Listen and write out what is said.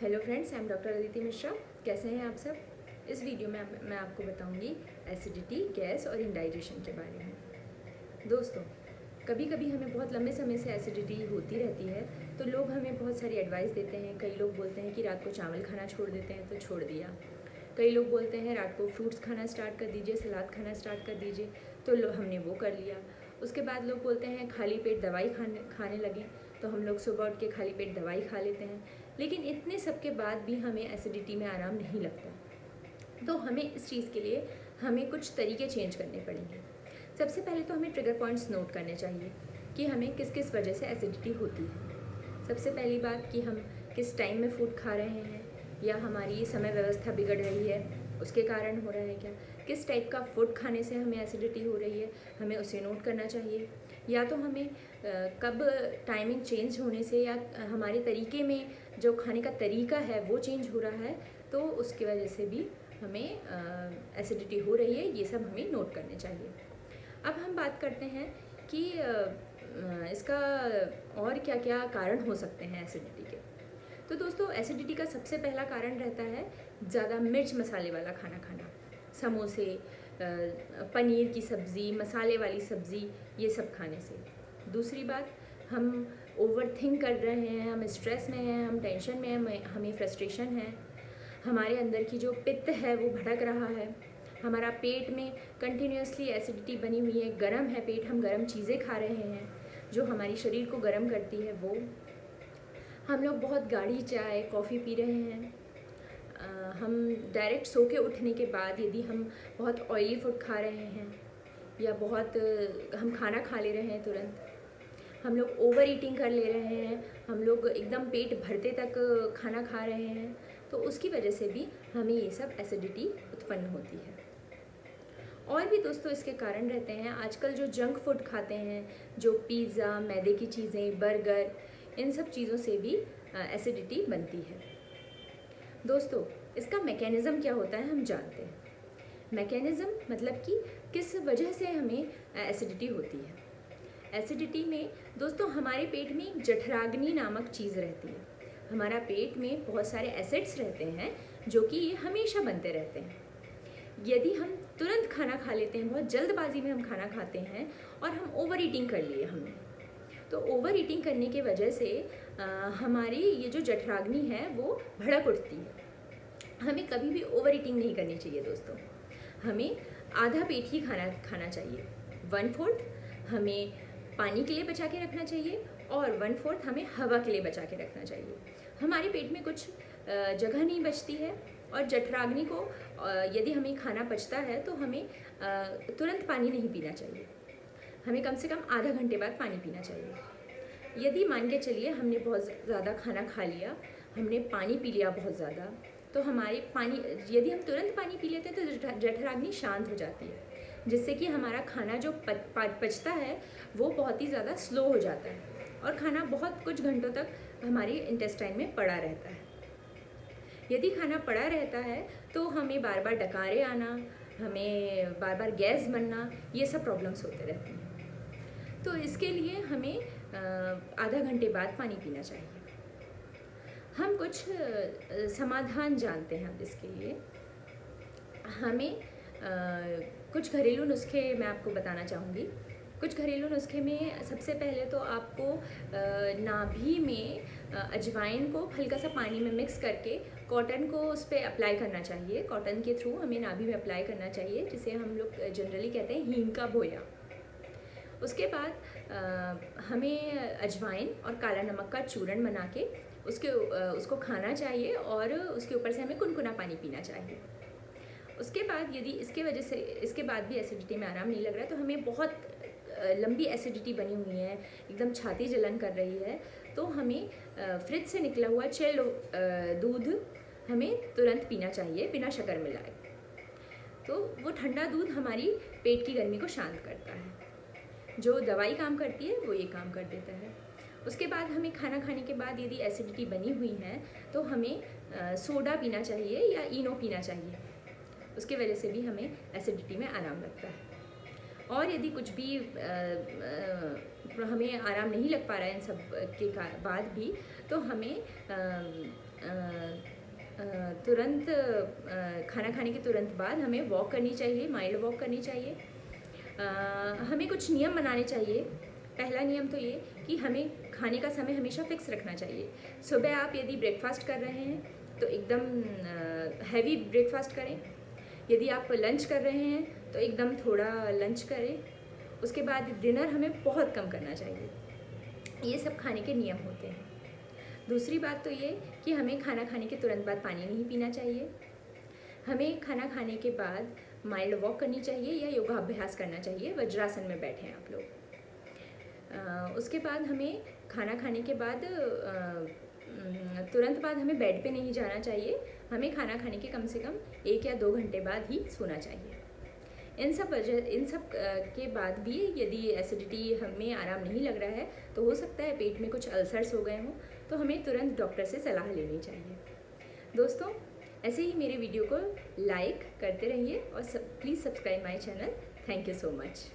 Hello friends, I am doctor Aditi Mishra. कैसे हैं आप सब? इस वीडियो में मैं आपको बताऊंगी एसिडिटी, गैस और इंडाइजेशन के बारे में। दोस्तों, कभी कभी हमें बहुत लंबे समय से एसिडिटी होती रहती है, तो लोग हमें बहुत सारी एडवाइस देते हैं। कई लोग बोलते हैं कि रात को चावल खाना छोड़ देते हैं, तो छोड़ दिया। कई लोग बोलते हैं रात को फ्रूट्स खाना स्टार्ट कर दीजिए, सलाद खाना स्टार्ट कर दीजिए, तो हमने वो कर लिया। उसके बाद लोग बोलते हैं खाली पेट दवाई खाने लगें, तो हम लोग सुबह उठ के खाली पेट दवाई खा लेते हैं। लेकिन इतने सब के बाद भी हमें एसिडिटी में आराम नहीं लगता। तो हमें इस चीज़ के लिए हमें कुछ तरीके चेंज करने पड़ेंगे। सबसे पहले तो हमें ट्रिगर पॉइंट्स नोट करने चाहिए कि हमें किस किस वजह से एसिडिटी होती है। सबसे पहली बात कि हम किस टाइम में फूड खा रहे हैं, या हमारी समय व्यवस्था बिगड़ रही है, उसके कारण हो रहा है क्या। किस टाइप का फूड खाने से हमें एसिडिटी हो रही है, हमें उसे नोट करना चाहिए। या तो हमें कब टाइमिंग चेंज होने से या हमारे तरीके में जो खाने का तरीका है वो चेंज हो रहा है, तो उसकी वजह से भी हमें एसिडिटी हो रही है। ये सब हमें नोट करने चाहिए। अब हम बात करते हैं कि इसका और क्या क्या कारण हो सकते हैं एसिडिटी के। तो दोस्तों, एसिडिटी का सबसे पहला कारण रहता है ज़्यादा मिर्च मसाले वाला खाना खाना। समोसे, पनीर की सब्ज़ी, मसाले वाली सब्ज़ी, ये सब खाने से। दूसरी बात, हम ओवर थिंक कर रहे हैं, हम स्ट्रेस में हैं, हम टेंशन में हैं, हमें फ्रस्ट्रेशन है, हमारे अंदर की जो पित्त है वो भड़क रहा है, हमारा पेट में कंटिन्यूसली एसिडिटी बनी हुई है, गर्म है पेट, हम गर्म चीज़ें खा रहे हैं जो हमारी शरीर को गर्म करती है वो। हम लोग बहुत गाढ़ी चाय कॉफ़ी पी रहे हैं। हम डायरेक्ट सो के उठने के बाद यदि हम बहुत ऑयली फूड खा रहे हैं, या बहुत हम खाना खा ले रहे हैं तुरंत, हम लोग ओवर ईटिंग कर ले रहे हैं, हम लोग एकदम पेट भरते तक खाना खा रहे हैं, तो उसकी वजह से भी हमें ये सब एसिडिटी उत्पन्न होती है। और भी दोस्तों इसके कारण रहते हैं। आजकल जो जंक फूड खाते हैं, जो पिज़्ज़ा, मैदे की चीज़ें, बर्गर, इन सब चीज़ों से भी एसिडिटी बनती है। दोस्तों, इसका मैकेनिज़्म क्या होता है हम जानते हैं। मैकेनिज़्म मतलब कि किस वजह से हमें एसिडिटी होती है। एसिडिटी में दोस्तों हमारे पेट में एक जठराग्नि नामक चीज़ रहती है। हमारा पेट में बहुत सारे एसिड्स रहते हैं जो कि ये हमेशा बनते रहते हैं। यदि हम तुरंत खाना खा लेते हैं, बहुत जल्दबाजी में हम खाना खाते हैं और हम ओवर ईटिंग कर लिए हमने, तो ओवर ईटिंग करने की वजह से हमारी ये जो जठराग्नि है वो भड़क उठती है। हमें कभी भी ओवर ईटिंग नहीं करनी चाहिए दोस्तों। हमें आधा पेट ही खाना चाहिए। 1/4 हमें पानी के लिए बचा के रखना चाहिए और 1/4 हमें हवा के लिए बचा के रखना चाहिए। हमारे पेट में कुछ जगह नहीं बचती है, और जठराग्नि को यदि हमें खाना पचता है तो हमें तुरंत पानी नहीं पीना चाहिए। हमें कम से कम आधा घंटे बाद पानी पीना चाहिए। यदि मान के चलिए हमने बहुत ज़्यादा खाना खा लिया, हमने पानी पी लिया बहुत ज़्यादा, तो हमारे पानी यदि हम तुरंत पानी पी लेते हैं तो जठराग्नि शांत हो जाती है, जिससे कि हमारा खाना जो पचता है वो बहुत ही ज़्यादा स्लो हो जाता है और खाना बहुत कुछ घंटों तक हमारे इंटेस्टाइन में पड़ा रहता है। यदि खाना पड़ा रहता है तो हमें बार बार डकारे आना, हमें बार बार गैस बनना, ये सब प्रॉब्लम्स होते रहते हैं। तो इसके लिए हमें आधा घंटे बाद पानी पीना चाहिए। हम कुछ समाधान जानते हैं अब इसके लिए। हमें कुछ घरेलू नुस्खे मैं आपको बताना चाहूँगी। कुछ घरेलू नुस्खे में सबसे पहले तो आपको नाभि में अजवाइन को हल्का सा पानी में मिक्स करके कॉटन को उस पर अप्लाई करना चाहिए। कॉटन के थ्रू हमें नाभि में अप्लाई करना चाहिए, जिसे हम लोग जनरली कहते हैं हींग का बोया। उसके बाद हमें अजवाइन और काला नमक का चूर्ण बना के उसको खाना चाहिए, और उसके ऊपर से हमें गुनगुना पानी पीना चाहिए। उसके बाद यदि इसके बाद भी एसिडिटी में आराम नहीं लग रहा है, तो हमें बहुत लंबी एसिडिटी बनी हुई है, एकदम छाती जलन कर रही है, तो हमें फ्रिज से निकला हुआ चिल्ड दूध हमें तुरंत पीना चाहिए बिना शक्कर मिलाए। तो वो ठंडा दूध हमारी पेट की गर्मी को शांत करता है। जो दवाई काम करती है वो ये काम कर देता है। उसके बाद हमें खाना खाने के बाद यदि एसिडिटी बनी हुई है तो हमें सोडा पीना चाहिए या इनो पीना चाहिए। उसकी वजह से भी हमें एसिडिटी में आराम लगता है। और यदि कुछ भी हमें आराम नहीं लग पा रहा है इन सब के बाद भी, तो हमें तुरंत खाना खाने के तुरंत बाद हमें वॉक करनी चाहिए, माइल्ड वॉक करनी चाहिए। हमें कुछ नियम बनाने चाहिए। पहला नियम तो ये कि हमें खाने का समय हमेशा फिक्स रखना चाहिए। सुबह आप यदि ब्रेकफास्ट कर रहे हैं तो एकदम हैवी ब्रेकफास्ट करें। यदि आप लंच कर रहे हैं तो एकदम थोड़ा लंच करें। उसके बाद डिनर हमें बहुत कम करना चाहिए। ये सब खाने के नियम होते हैं। दूसरी बात तो ये कि हमें खाना खाने के तुरंत बाद पानी नहीं पीना चाहिए। हमें खाना खाने के बाद माइल्ड वॉक करनी चाहिए या योगाभ्यास करना चाहिए। वज्रासन में बैठें आप लोग। उसके बाद हमें खाना खाने के बाद तुरंत बाद हमें बेड पे नहीं जाना चाहिए। हमें खाना खाने के कम से कम 1 या 2 घंटे बाद ही सोना चाहिए। इन सब के बाद भी यदि एसिडिटी हमें आराम नहीं लग रहा है तो हो सकता है पेट में कुछ अल्सर्स हो गए हों, तो हमें तुरंत डॉक्टर से सलाह लेनी चाहिए। दोस्तों, ऐसे ही मेरे वीडियो को लाइक करते रहिए और please subscribe my channel. Thank you so much.